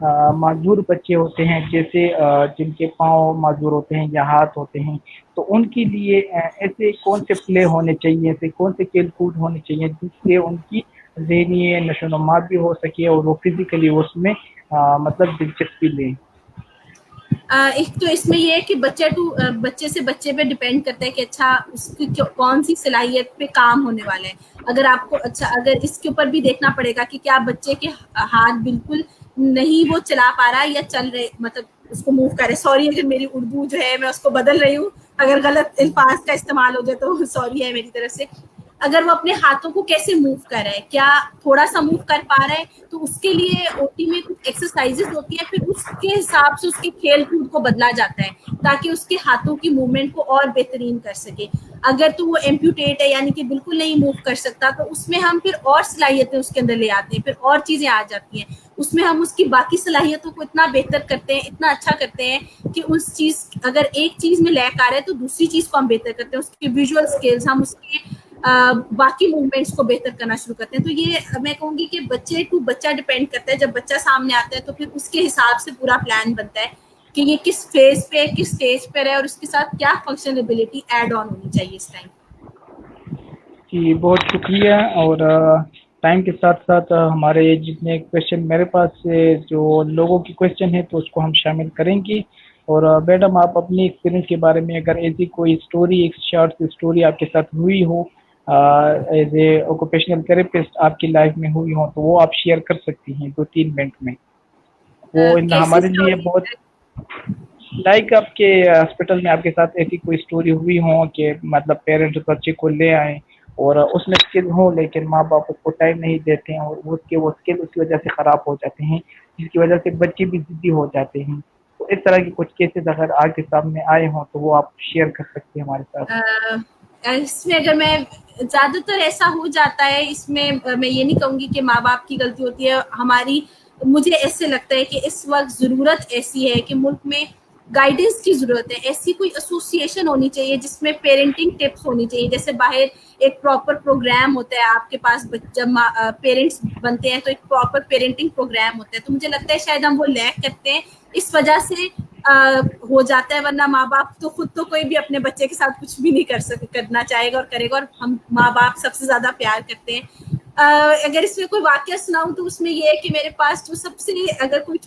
معذور بچے ہوتے ہیں جیسے جن کے پاؤں معذور ہوتے ہیں یا ہاتھ ہوتے ہیں، تو ان کے لیے ایسے کون سے پلے ہونے چاہیے، ایسے کون سے کھیل کود ہونے چاہیے جس سے ان کی ذہنی نشو و نما بھی ہو سکے اور وہ فزیکلی اس میں مطلب دلچسپی لیں؟ ایک تو اس میں یہ ہے کہ بچے سے بچے پہ ڈیپینڈ کرتا ہے کہ اچھا اس کی کون سی صلاحیت پہ کام ہونے والا ہے. اگر آپ کو اچھا اگر اس کے اوپر بھی دیکھنا پڑے گا کہ کیا بچے کے ہاتھ بالکل نہیں وہ چلا پا رہا ہے یا چل رہے مطلب اس کو موو کرے. سوری اگر میری اردو جو ہے میں اس کو بدل رہی ہوں, اگر غلط الفاظ کا استعمال ہو جائے تو سوری ہے میری طرف سے. اگر وہ اپنے ہاتھوں کو کیسے موو کر رہا ہے, کیا تھوڑا سا موو کر پا رہا ہے, تو اس کے لیے او ٹی میں کچھ ایکسرسائزز ہوتی ہیں, پھر اس کے حساب سے اس کے کھیل کود کو بدلا جاتا ہے تاکہ اس کے ہاتھوں کی موومنٹ کو اور بہترین کر سکے. اگر تو وہ ایمپیوٹیٹ ہے یعنی کہ بالکل نہیں موو کر سکتا, تو اس میں ہم پھر اور صلاحیتیں اس کے اندر لے آتے ہیں, پھر اور چیزیں آ جاتی ہیں اس میں. ہم اس کی باقی صلاحیتوں کو اتنا بہتر کرتے ہیں, اتنا اچھا کرتے ہیں کہ اس چیز اگر ایک چیز میں لیک آ رہا ہے تو دوسری چیز کو ہم بہتر کرتے ہیں. اس کے ویژول اسکلز, ہم اس کے باقی موومنٹس کو بہتر کرنا شروع کرتے ہیں. تو یہ میں کہوں گی کہ بچے ٹو بچہ ڈپینڈ کرتا ہے. جب بچہ سامنے آتا ہے تو پھر اس کے حساب سے پورا پلان بنتا ہے کہ یہ کس فیز پہ کس اسٹیج پہ رہے اور اس کے ساتھ کیا فنکشنلٹی ایڈ آن ہونی چاہیے اس ٹائم. جی بہت شکریہ. اور ٹائم کے ساتھ ساتھ ہمارے جتنے کویشچن میرے پاس سے جو لوگوں کی کویشچن ہے تو اس کو ہم شامل کریں گے. اور میڈم آپ اپنی ایکسپیرینس کے بارے میں اگر ایسی کوئی اسٹوری, ایک شارٹ سی اسٹوری آپ کے ساتھ ہوئی ہو ایز اے آکوپیشنل تھراپسٹ آپ کی لائف میں ہوئی ہو تو وہ آپ شیئر کر سکتی ہیں 2-3 منٹ میں. وہ کیسی ہمارے لیے اسٹوری؟ بہت لائک آپ کے ہاسپٹل میں آپ کے ساتھ ایسی کوئی اسٹوری ہوئی ہو کہ مطلب پیرنٹس بچے کو لے آئیں اور اس میں اسکل ہوں لیکن ماں باپ اس کو ٹائم نہیں دیتے ہیں اور وہ اسکل اس کی وجہ سے خراب ہو جاتے ہیں, جس کی وجہ سے بچے بھی ضدی ہو جاتے ہیں. تو اس طرح کی کچھ کیسز اگر آگ کے سامنے آئے ہوں تو وہ آپ شیئر کر سکتے ہیں ہمارے ساتھ. اس میں اگر میں زیادہ تر ایسا ہو جاتا ہے, اس میں میں یہ نہیں کہوں گی کہ ماں باپ کی غلطی ہوتی ہے ہماری. مجھے ایسے لگتا ہے کہ اس وقت ضرورت ایسی ہے کہ ملک میں گائیڈنس کی ضرورت ہے. ایسی کوئی ایسوسیشن ہونی چاہیے جس میں پیرنٹنگ ٹپس ہونی چاہیے. جیسے باہر ایک پراپر پروگرام ہوتا ہے آپ کے پاس, جب پیرنٹس بنتے ہیں تو ایک پراپر پیرنٹنگ پروگرام ہوتا ہے. تو مجھے لگتا ہے شاید ہم وہ لیک کرتے ہیں, اس وجہ سے ہو جاتا ہے. ورنہ ماں باپ تو خود تو کوئی بھی اپنے بچے کے ساتھ کچھ بھی نہیں کرنا چاہے گا اور کرے گا, اور ہم ماں باپ سب سے زیادہ پیار کرتے ہیں. اگر اس میں کوئی واقعہ سناؤں تو اس میں یہ ہے کہ میرے پاس جو سب سے اگر کوئی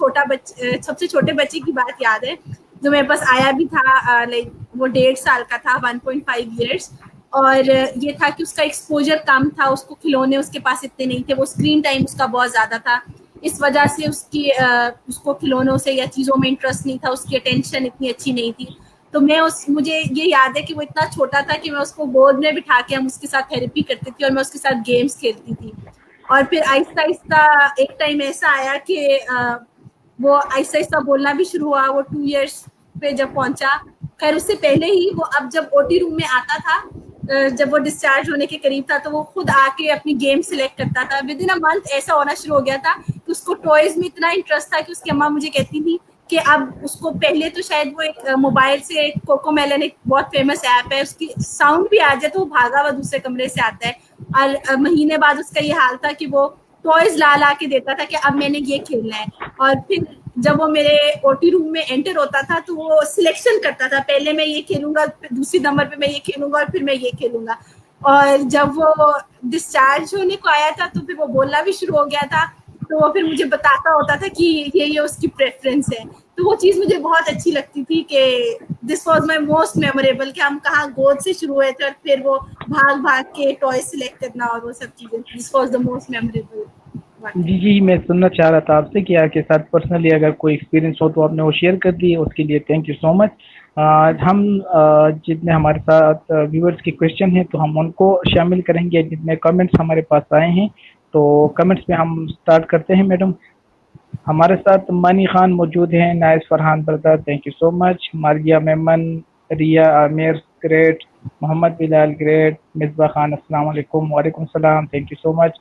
سب سے چھوٹے بچے کی بات یاد ہے جو میرے پاس آیا بھی تھا, لائک وہ 1.5 سال کا تھا, 1.5 ایئرس. اور یہ تھا کہ اس کا ایکسپوجر کم تھا, اس کو کھلونے اس کے پاس اتنے نہیں تھے, وہ اسکرین ٹائم اس کا بہت زیادہ تھا. اس وجہ سے اس کو کھلونوں سے یا چیزوں میں انٹرسٹ نہیں تھا, اس کی اٹینشن اتنی اچھی نہیں تھی. تو مجھے یہ یاد ہے کہ وہ اتنا چھوٹا تھا کہ میں اس کو گود میں بٹھا کے ہم اس کے ساتھ تھیراپی کرتی تھی اور میں اس کے ساتھ گیمس کھیلتی تھی. اور پھر آہستہ آہستہ ایک ٹائم ایسا آیا کہ وہ آہستہ آہستہ بولنا بھی شروع ہوا. وہ 2 ایئرس پہ جب پہنچا, خیر اس سے پہلے ہی وہ اب جب او ٹی روم میں آتا تھا, جب وہ ڈسچارج ہونے کے قریب تھا تو وہ خود آ کے اپنی گیم سلیکٹ کرتا تھا. ود ان اے منتھ ایسا ہونا شروع ہو گیا تھا کہ اس کو ٹوائز میں اتنا انٹرسٹ تھا کہ اس کی اماں مجھے کہتی تھی کہ اب اس کو پہلے تو شاید وہ ایک موبائل سے کوکو میلن ایک بہت فیمس ایپ ہے, اس کی ساؤنڈ بھی آ جائے تو وہ بھاگا ہوا دوسرے کمرے سے آتا ہے. اور مہینے بعد اس کا یہ حال تھا کہ وہ ٹوائز لا لا کے دیتا تھا کہ اب میں نے یہ کھیلنا ہے. اور پھر جب وہ میرے او ٹی روم میں انٹر ہوتا تھا تو وہ سلیکشن کرتا تھا, پہلے میں یہ کھیلوں گا, دوسری نمبر پہ میں یہ کھیلوں گا اور پھر میں یہ کھیلوں گا. اور جب وہ ڈسچارج ہونے کو آیا تھا تو پھر وہ بولنا بھی شروع ہو گیا تھا. تو وہ پھر مجھے بتاتا ہوتا تھا کہ یہ اس کی پریفرنس ہے. تو وہ چیز مجھے بہت اچھی لگتی تھی کہ this was my most memorable, کہ ہم کہاں گود سے شروع ہوئے تھے اور پھر وہ بھاگ بھاگ کے ٹوائے سلیکٹ کرنا اور وہ سب چیزیں. This was the most memorable. جی میں سننا چاہ رہا تھا آپ سے کہ آپ کے ساتھ پرسنلی اگر کوئی ایکسپیرینس ہو تو آپ نے وہ شیئر کر دی, اس کے لیے تھینک یو سو مچ. ہم جتنے ہمارے ساتھ ویورز کے کویشچن ہیں تو ہم ان کو شامل کریں گے. جتنے کمنٹس ہمارے پاس آئے ہیں تو کمنٹس میں ہم سٹارٹ کرتے ہیں. میڈم ہمارے ساتھ مانی خان موجود ہیں, Naiz Farhan brother thank you so much, Maria Memon, Riya Aamir great, Muhammad Bilal great, Misbah Khan السلام علیکم. وعلیکم السلام, تھینک یو سو مچ.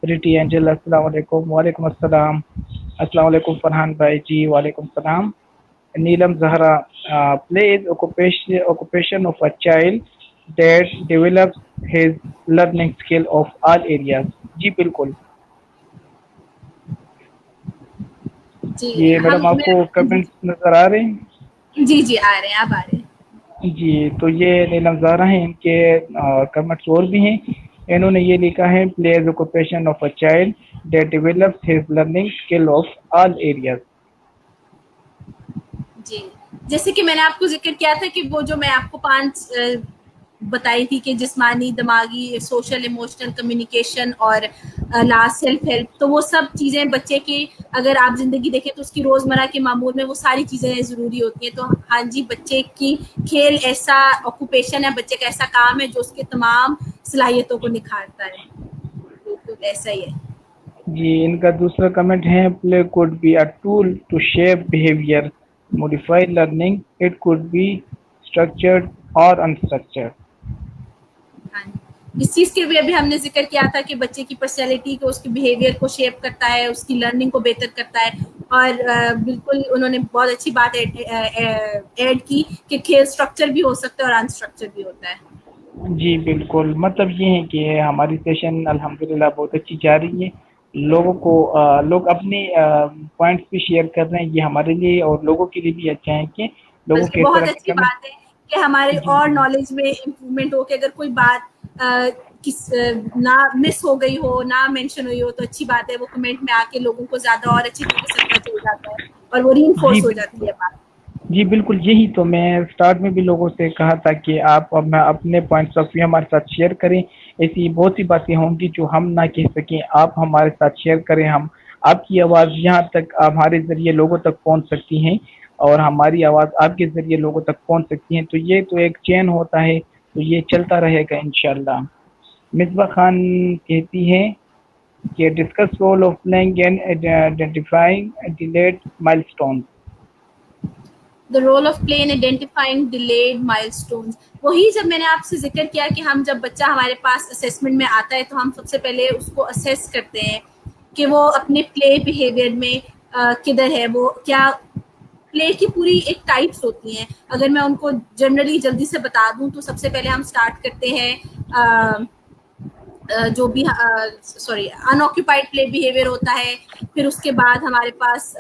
ریٹی اینجل السلام علیکم. وعلیکم السلام. السلام علیکم فرحان بھائی جی, وعلیکم السلام. نیلم Zahra, play is occupation of a child that develops his learning skill of all areas. جی بالکل. جی یہ ہم میڈم آپ کو کمنٹس نظر آ رہے ہیں؟ جی جی آ رہے ہیں، اب آ رہے ہیں. جی تو یہ نیلم زارا ہیں، ان کے کمنٹس اور بھی ہیں. انہوں نے یہ لکھا ہے please occupation of a child that develops his learning skill of all areas. جی جیسے کہ میں نے آپ کو ذکر کیا تھا کہ وہ جو میں آپ کو 5 بتائی تھی کہ جسمانی، دماغی، سوشل، ایموشنل، کمیونیکیشن اور لاسٹ سیلف ہیلپ، تو وہ سب چیزیں بچے کی اگر آپ زندگی دیکھیں تو اس کی روزمرہ کے معمول میں وہ ساری چیزیں ضروری ہوتی ہیں. تو ہاں جی، بچے کی کھیل ایسا آکوپیشن ہے، بچے کا ایسا کام ہے جو اس کے تمام صلاحیتوں کو نکھارتا ہے. بالکل ایسا ہی ہے. جی ان کا دوسرا کمنٹ ہے play could be a tool to shape behaviour modify learning it could be structured اور انسٹرکچرڈ. ہاں جی، اس چیز کے بھی ابھی ہم نے ذکر کیا تھا کہ بچے کی پرسنالٹی کو، اس کے بیہیویئر کو شیپ کرتا ہے، اس کی لرننگ کو بہتر کرتا ہے. اور بالکل انہوں نے بہت اچھی بات ایڈ کی کہ کھیل اسٹرکچر بھی ہو سکتا ہے اور انسٹرکچر بھی ہوتا ہے. جی بالکل، مطلب یہ ہے کہ ہماری سیشن الحمدللہ بہت اچھی جا رہی ہے. لوگوں کو لوگ اپنے پوائنٹس بھی شیئر کر رہے ہیں، یہ ہمارے لیے اور لوگوں کے لیے بھی اچھا ہے کہ لوگوں بلکہ کی بہت طرف اچھی کمنٹ. بات ہے کہ ہمارے جی اور نالج میں امپرومنٹ ہو، کہ اگر کوئی بات نہ مس ہو گئی ہو، نہ مینشن ہوئی ہو، تو اچھی بات ہے. وہ کمنٹ میں آ کے لوگوں کو زیادہ اور اچھی طریقے سے پتہ چل جاتا ہے اور وہ ری جی انفورس ہو جاتی بالکل. ہے بات. جی بالکل، یہی تو میں اسٹارٹ میں بھی لوگوں سے کہا تھا کہ آپ اپنے پوائنٹس آف ویو ہمارے ساتھ شیئر کریں. ایسی بہت سی باتیں ہوں گی جو ہم نہ کہہ سکیں، آپ ہمارے ساتھ شیئر کریں. ہم آپ کی آواز یہاں تک ہمارے ذریعے لوگوں تک پہنچ سکتی ہیں اور ہماری آواز آپ کے ذریعے لوگوں تک پہنچ سکتی ہیں. تو یہ تو ایک چین ہوتا ہے، تو یہ چلتا رہے گا انشاءاللہ. مصباح خان کہتی ہے کہ discuss role of playing and identifying delayed milestone. The role of play in identifying delayed milestones. وہی جب میں نے آپ سے ذکر کیا کہ ہم جب بچہ ہمارے پاس اسیسمنٹ میں آتا ہے تو ہم سب سے پہلے اس کو اسیس کرتے ہیں کہ وہ اپنے پلے بیہیویئر میں کدھر ہے. وہ کیا پلے کی پوری ایک ٹائپس ہوتی ہیں. اگر میں ان کو جنرلی جلدی سے بتا دوں تو سب سے پہلے ہم اسٹارٹ کرتے ہیں جو بھی ان آکوپائڈ پلے بیہیویئر ہوتا ہے. پھر اس کے بعد ہمارے پاس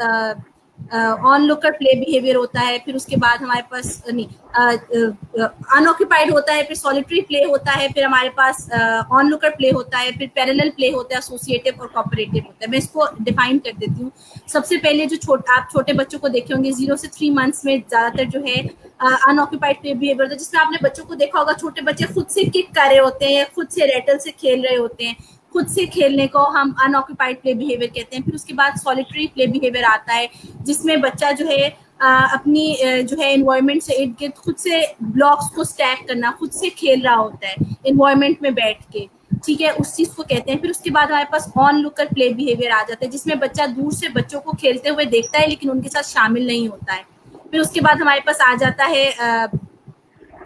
آن لوکر پلے بیہیویئر ہوتا ہے. پھر اس کے بعد ہمارے پاس ان آکوپائڈ ہوتا ہے. پھر سولیٹری پلے ہوتا ہے. پھر ہمارے پاس آن لوکر پلے ہوتا ہے. پھر پیرلل پلے ہوتا ہے. ایسوسیٹیو اور کوآپریٹو ہوتا ہے. میں اس کو ڈیفائن کر دیتی ہوں. سب سے پہلے جو آپ چھوٹے بچوں کو دیکھے ہوں گے 0 سے 3 منتھس میں زیادہ تر جو ہے ان آکوپائڈ پلے بیہیویئر ہوتا ہے، جس میں آپ نے بچوں کو دیکھا ہوگا چھوٹے بچے خود سے کک کر رہے ہوتے ہیں، خود سے ریٹل سے کھیل رہے ہوتے ہیں. خود سے کھیلنے کو ہم ان آکوپائڈ پلے بیہیویئر کہتے ہیں. پھر اس کے بعد سولیٹری پلے بیہیویئر آتا ہے جس میں بچہ جو ہے اپنی جو ہے انوائرمنٹ سے ارد گرد خود سے بلاکس کو اسٹیک کرنا، خود سے کھیل رہا ہوتا ہے انوائرمنٹ میں بیٹھ کے. ٹھیک ہے، اس چیز کو کہتے ہیں. پھر اس کے بعد ہمارے پاس آن لوکر پلے بیہیویئر آ جاتا ہے جس میں بچہ دور سے بچوں کو کھیلتے ہوئے دیکھتا ہے لیکن ان کے ساتھ شامل نہیں ہوتا ہے. پھر اس کے بعد ہمارے پاس آ جاتا ہے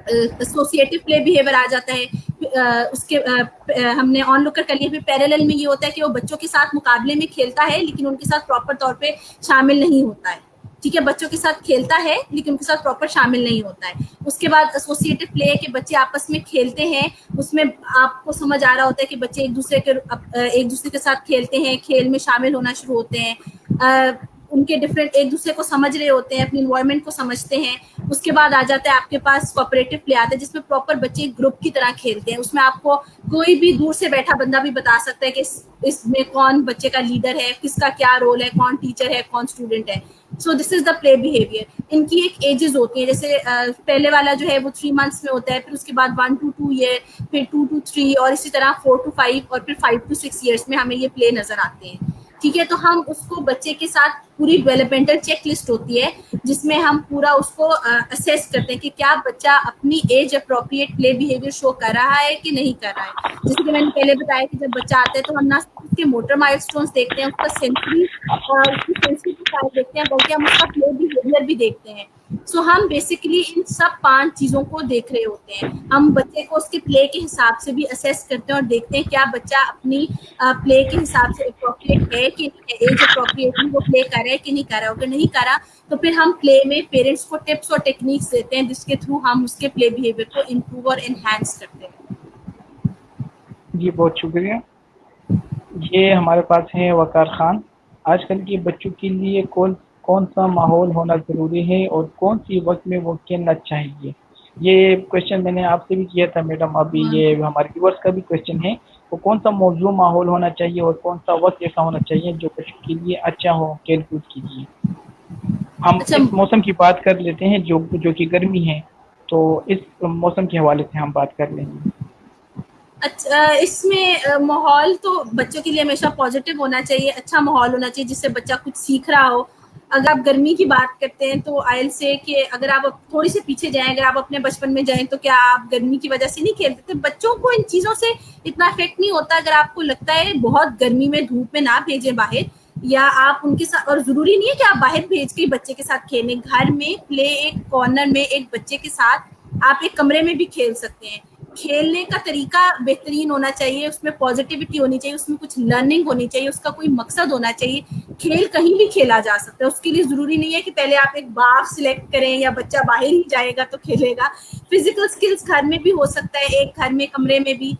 ایسوسیٹیو پلے بیہیویئر آ جاتا ہے. اس کے ہم نے آن لوکر کر لیا. پھر پیرلل میں یہ ہوتا ہے کہ وہ بچوں کے ساتھ مقابلے میں کھیلتا ہے لیکن ان کے ساتھ پراپر طور پہ شامل نہیں ہوتا ہے. ٹھیک ہے، بچوں کے ساتھ کھیلتا ہے لیکن ان کے ساتھ پراپر شامل نہیں ہوتا ہے. اس کے بعد ایسوسیٹیو پلے کے بچے آپس میں کھیلتے ہیں. اس میں آپ کو سمجھ آ رہا ہوتا ہے کہ بچے ایک دوسرے کے ساتھ کھیلتے ہیں، کھیل میں شامل ہونا شروع ہوتے ہیں. ان کے ڈفرینٹ ایک دوسرے کو سمجھ رہے ہوتے ہیں، اپنی انوائرمنٹ کو سمجھتے ہیں. اس کے بعد آ جاتا ہے آپ کے پاس کوآپریٹو پلے آتا ہے جس میں پراپر بچے گروپ کی طرح کھیلتے ہیں. اس میں آپ کو کوئی بھی دور سے بیٹھا بندہ بھی بتا سکتا ہے کہ اس میں کون بچے کا لیڈر ہے، کس کا کیا رول ہے، کون ٹیچر ہے، کون اسٹوڈنٹ ہے. سو دس از دا پلے بیہیویئر. ان کی ایک ایجز ہوتی ہیں، جیسے پہلے والا جو ہے وہ 3 منتھس میں ہوتا ہے. پھر اس کے بعد 1 to 2 ایئر، پھر 2 to 3 اور اسی طرح 4 to 5 اور پھر 5 to 6 ایئرس میں ہمیں یہ پلے نظر آتے ہیں. ٹھیک ہے، تو ہم اس کو بچے کے ساتھ پوری ڈیولپمنٹل چیک لسٹ ہوتی ہے جس میں ہم پورا اس کو اسیس کرتے ہیں کہ کیا بچہ اپنی ایج اپروپریٹ پلے بیہیویئر شو کر رہا ہے کہ نہیں کر رہا ہے. جیسے کہ میں نے پہلے بتایا کہ جب بچہ آتا ہے تو ہم نہ صرف اس کے موٹر مائلسٹونز دیکھتے ہیں، اس کا سینسری اور اس کی سینسری پروفائل دیکھتے ہیں، بلکہ ہم اس کا پلے بیہیویئر بھی دیکھتے ہیں. سو ہم بیسیکلی ان سب 5 چیزوں کو دیکھ رہے ہوتے ہیں. ہم بچے کو اس کے پلے کے حساب سے بھی اسیس کرتے ہیں اور دیکھتے ہیں کیا بچہ اپنی پلے کے حساب سے اپروپریٹ ہے کہ ایج اپروپریٹلی وہ پلے کر رہا ہے کہ نہیں کر رہا. اگر نہیں کر رہا تو پھر ہم پلے میں پیرنٹس کو ٹپس اور ٹیکنیکس دیتے ہیں جس کے تھرو ہم اس کے پلے بیہیویئر کو امپروو اور انہینس کرتے ہیں. جی بہت شکریہ. یہ ہمارے پاس ہیں وقار خان. آج کل کے بچوں کے لیے کون سا ماحول ہونا ضروری ہے اور کون سی وقت میں وہ کھیلنا چاہیے؟ یہ کوشچن میں نے آپ سے بھی کیا تھا میڈم، ابھی یہ ہمارے ویورس کا بھی کوشچن ہے، وہ کون سا موضوع ماحول ہونا چاہیے اور کون سا وقت ایسا ہونا چاہیے جو بچوں کے لیے اچھا ہو کھیل کود کے لیے؟ ہم اچھا اس موسم کی بات کر لیتے ہیں جو کہ گرمی ہے، تو اس موسم کے حوالے سے ہم بات کر لیں گے۔ اچھا، اس میں ماحول تو بچوں کے لیے ہمیشہ پازیٹیو ہونا چاہیے، اچھا ماحول ہونا چاہیے جس سے بچہ کچھ سیکھ رہا ہو۔ اگر آپ گرمی کی بات کرتے ہیں تو آئل سے کہ اگر آپ تھوڑی سی پیچھے جائیں، اگر آپ اپنے بچپن میں جائیں تو کیا آپ گرمی کی وجہ سے نہیں کھیلتے تھے؟ بچوں کو ان چیزوں سے اتنا افیکٹ نہیں ہوتا۔ اگر آپ کو لگتا ہے بہت گرمی میں دھوپ میں نہ بھیجیں باہر، یا آپ ان کے ساتھ، اور ضروری نہیں ہے کہ آپ باہر بھیج کے بچے کے ساتھ کھیلیں، گھر میں پلے ایک کارنر میں ایک بچے کے ساتھ آپ ایک کمرے میں بھی کھیل سکتے ہیں۔ کھیلنے کا طریقہ بہترین ہونا چاہیے، اس میں پازیٹیوٹی ہونی چاہیے، اس میں کچھ لرننگ ہونی چاہیے، اس کا کوئی مقصد ہونا چاہیے۔ کھیل کہیں بھی کھیلا جا سکتا ہے، اس کے لیے ضروری نہیں ہے کہ پہلے آپ ایک بار سلیکٹ کریں یا بچہ باہر ہی جائے گا تو کھیلے گا۔ فزیکل سکلز گھر میں بھی ہو سکتا ہے، ایک گھر میں کمرے میں بھی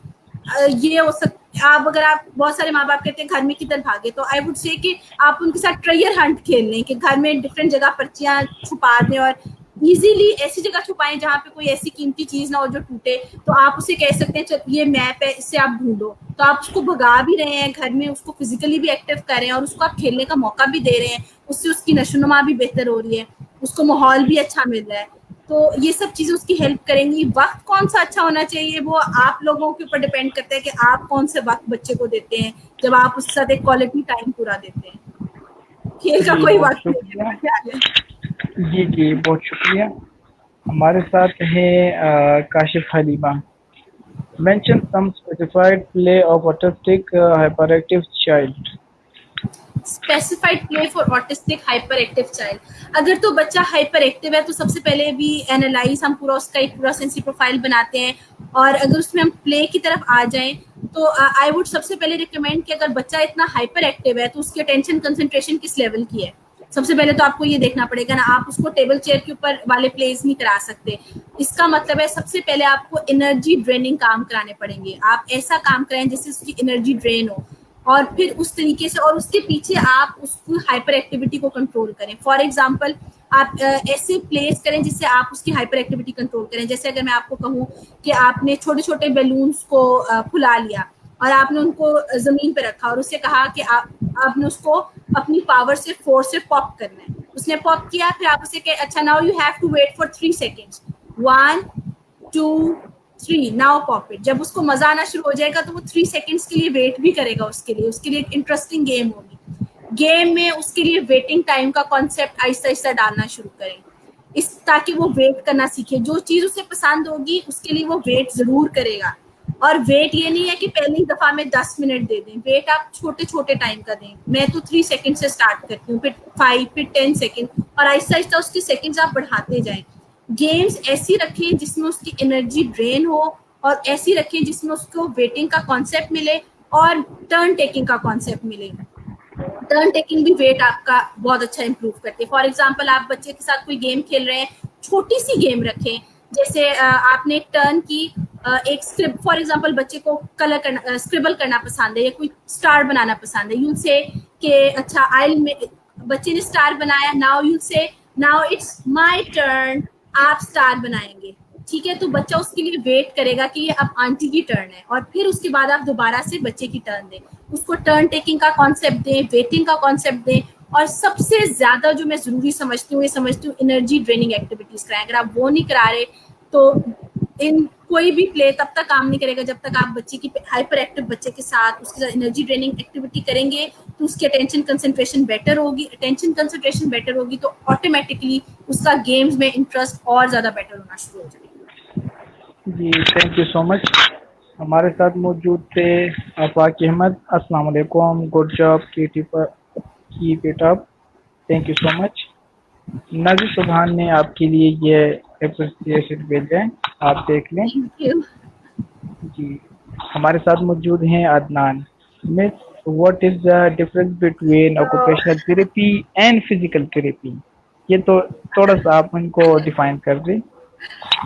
یہ ہو سکتا ہے۔ اگر آپ بہت سارے ماں باپ کہتے ہیں گھر میں کدھر بھاگے، تو آئی وڈ سے کہ آپ ان کے ساتھ ٹریئر ہنٹ کھیل لیں، کہ گھر میں ڈفرینٹ جگہ پرچیاں چھپا دیں اور ایزیلی ایسی جگہ چھپائیں جہاں پہ کوئی ایسی قیمتی چیز نہ ہو جو ٹوٹے۔ تو آپ اسے کہہ سکتے ہیں چل یہ میپ ہے، اس سے آپ ڈھونڈو، تو آپ اس کو بھگا بھی رہے ہیں گھر میں، اس کو فزیکلی بھی ایکٹیو کر رہے ہیں اور اس کو آپ کھیلنے کا موقع بھی دے رہے ہیں، اس سے اس کی نشو و نما بھی بہتر ہو رہی ہے، اس کو ماحول بھی اچھا مل رہا ہے۔ تو یہ سب چیزیں اس کی ہیلپ کریں گی۔ وقت کون سا اچھا ہونا چاہیے وہ آپ لوگوں کے اوپر ڈیپینڈ کرتا ہے کہ آپ کون سے وقت بچے کو دیتے ہیں، جب آپ اس کے ساتھ ایک کوالٹی ٹائم پورا دیتے ہیں۔ کھیل کا جی کوئی بہت وقت نہیں شکریہ، ہے، خیال ہے۔ جی بہت شکریہ۔ ہمارے ساتھ ہے Kashif Halima. Mention some specified play of autistic hyperactive child. Specified play for autistic hyperactive child. اگر تو بچہ ہائپر ایکٹیو ہے تو سب سے پہلے بھی اینالائز، ہم پورا اس کا ایک پورا سینسی پروفائل بناتے ہیں، اور اگر اس میں ہم پلے کی طرف آ جائیں تو آئی ووڈ سب سے پہلے ریکمینڈ کہ اگر بچہ اتنا ہائپر ایکٹیو ہے تو اس کی اٹینشن کنسنٹریشن کس لیول کی ہے۔ سب سے پہلے تو آپ کو یہ دیکھنا پڑے گا نا، آپ اس کو ٹیبل چیئر کے اوپر والے پلیز نہیں کرا سکتے۔ اس کا مطلب ہے سب سے پہلے آپ کو انرجی ڈریننگ کام کرانے پڑیں گے، آپ ایسا کام کرائیں جس سے اس کی انرجی ڈرین ہو، اور پھر اس طریقے سے، اور اس کے پیچھے آپ اس کو ہائپر ایکٹیویٹی کو کنٹرول کریں۔ فار ایگزامپل آپ ایسے پلیس کریں جس سے آپ اس کی ہائپر ایکٹیویٹی کنٹرول کریں۔ جیسے اگر میں آپ کو کہوں کہ آپ نے چھوٹے چھوٹے بیلونس کو پھلا لیا اور آپ نے ان کو زمین پہ رکھا اور اس سے کہا کہ آپ نے اس کو اپنی پاور سے، فورس سے پاپ کرنا ہے۔ اس نے پاپ کیا، پھر آپ اسے کہ اچھا now you have to wait for 3 seconds, 1 2 3 now pop it. جب اس کو مزہ آنا شروع ہو جائے گا تو وہ 3 سیکنڈس کے لیے ویٹ بھی کرے گا، اس کے لیے ایک انٹرسٹنگ گیم ہوگی۔ گیم میں اس کے لیے ویٹنگ ٹائم کا کانسیپٹ آہستہ آہستہ ڈالنا شروع کریں، اس تاکہ وہ ویٹ کرنا سیکھے۔ جو چیز اسے پسند ہوگی اس کے لیے وہ ویٹ ضرور کرے گا۔ اور ویٹ یہ نہیں ہے کہ پہلی دفعہ میں 10 منٹ دے دیں، ویٹ آپ چھوٹے چھوٹے ٹائم کا دیں۔ میں تو 3 سیکنڈ سے اسٹارٹ کرتی ہوں، پھر 5، پھر 10 سیکنڈ، اور آہستہ آہستہ اس کی سیکنڈز آپ بڑھاتے جائیں۔ گیمز ایسی رکھیں جس میں اس کی انرجی ڈرین ہو، اور ایسی رکھیں جس میں اس کو ویٹنگ کا کانسیپٹ ملے اور ٹرن ٹیکنگ کا کانسیپٹ ملے۔ ٹرن ٹیکنگ بھی ویٹ آپ کا بہت اچھا امپروو کرتی ہے۔ فار ایگزامپل آپ بچے کے ساتھ کوئی گیم کھیل رہے ہیں، چھوٹی سی گیم رکھیں، جیسے آپ نے ایک ٹرن کی، ایک اسکرپٹ، فار ایگزامپل بچے کو کلر کرنا، اسکریبل کرنا پسند ہے یا کوئی اسٹار بنانا پسند ہے، یو سے کہ اچھا آئل میں بچے نے اسٹار بنایا، ناؤ یو سے ناؤ اٹس مائی ٹرن، آپ اسٹار بنائیں گے، ٹھیک ہے؟ تو بچہ اس کے لیے ویٹ کرے گا کہ یہ اب آنٹی کی ٹرن ہے، اور پھر اس کے بعد آپ دوبارہ سے بچے کی ٹرن دیں۔ اس کو ٹرن ٹیکنگ کا کانسیپٹ دیں، ویٹنگ کا کانسیپٹ دیں، اور سب سے زیادہ جو میں ضروری سمجھتی ہوں، یہ سمجھتی ہوں انرجی ڈریننگ ایکٹیویٹیز کرائیں۔ اگر آپ وہ نہیں کرا رہے تو کوئی بھی پلے تب تک کام نہیں کرے گا جب تک آپ بچے کی ہائپر ایکٹیو بچے کے ساتھ اس کے ساتھ انرجی ڈریننگ ایکٹیویٹی کریں گے تو اس کی اٹینشن کنسنٹریشن بیٹر ہوگی۔ اٹینشن کنسنٹریشن بیٹر ہوگی تو آٹومیٹکلی اس کا گیمز میں انٹرسٹ اور زیادہ بیٹر ہونا شروع ہو جائے گا۔ جی تھینک یو سو مچ۔ ہمارے ساتھ موجود تھے آفاق احمد۔ السلام علیکم، good job, keep it up, thank you so much. Nazi سبحان نے آپ کے لیے یہ اپریسیشن بھیجا ہے، آپ دیکھ لیں۔ Thank you. جی ہمارے ساتھ موجود ہیں Adnan. Miss what is the difference between occupational therapy and physical therapy? یہ تو تھوڑا سا آپ ان کو ڈیفائن کر دیں۔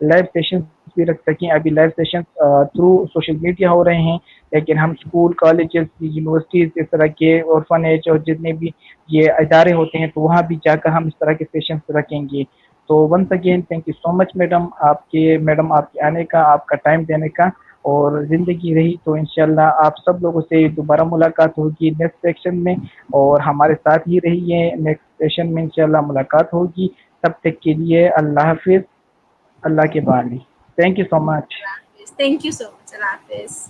لائیو سیشنز بھی رکھ سکیں. ابھی live sessions through social media ہو رہے ہیں، لیکن ہم اسکول، کالجز، یونیورسٹیز، اس طرح کے اورفنیج اور جتنے بھی یہ ادارے ہوتے ہیں تو وہاں بھی جا کر ہم اس طرح کے سیشنز رکھیں گے. تو once again thank you so much madam, آپ کے آنے کا، آپ کا ٹائم دینے کا. اور زندگی رہی تو انشاءاللہ آپ سب لوگوں سے دوبارہ ملاقات ہوگی نیکسٹ سیکشن میں، اور ہمارے ساتھ ہی رہیے. نیکسٹ سیشن میں انشاءاللہ ملاقات ہوگی. تب تک کے لیے اللہ حافظ، اللہ کے بارے. Thank you so much. Thank you so much. اللہ حافظ.